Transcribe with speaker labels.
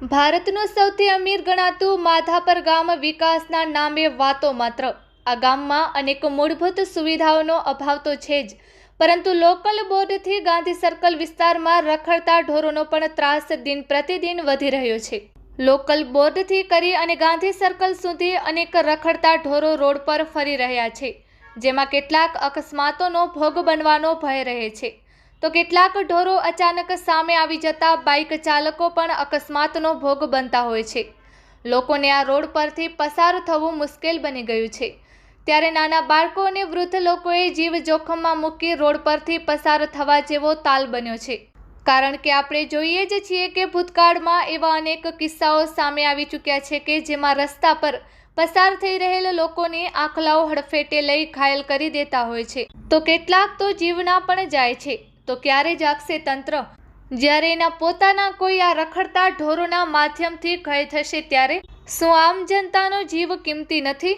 Speaker 1: ભારતનું સૌથી અમીર ગણાતું માધાપર ગામ વિકાસના નામે વાતો માત્ર। આ ગામમાં અનેક મૂળભૂત સુવિધાઓનો અભાવ તો છે જ, પરંતુ લોકલ બોર્ડથી ગાંધી સર્કલ વિસ્તારમાં રખડતા ઢોરોનો પણ ત્રાસ દિન પ્રતિદિન વધી રહ્યો છે। લોકલ બોર્ડથી કરી અને ગાંધી સર્કલ સુધી અનેક રખડતા ઢોરો રોડ પર ફરી રહ્યા છે, જેમાં કેટલાક અકસ્માતોનો ભોગ બનવાનો ભય રહે છે, તો કેટલાક ઢોરો અચાનક સામે આવી જતા બાઇક ચાલકો પણ અકસ્માતનો ભોગ બનતા હોય છે। લોકોને આ રોડ પરથી પસાર થવું મુશ્કેલ બની ગયું છે, ત્યારે નાના બાળકો અને વૃદ્ધ લોકોએ જીવ જોખમમાં મૂકી રોડ પરથી પસાર થવા જેવો તાલ બન્યો છે। કારણ કે આપણે જોઈએ જ છીએ કે ભૂતકાળમાં એવા અનેક કિસ્સાઓ સામે આવી ચૂક્યા છે કે જેમાં રસ્તા પર પસાર થઈ રહેલ લોકોને આખલાઓ હડફેટે લઈ ઘાયલ કરી દેતા હોય છે, તો કેટલાક તો જીવના પણ જાય છે। તો ક્યારે જાગશે તંત્ર, જ્યારે એના પોતાના કોઈ આ રખડતા ઢોરોના માધ્યમથી ઘાયલ થશે ત્યારે? શું આમ જનતાનો જીવ કિંમતી નથી?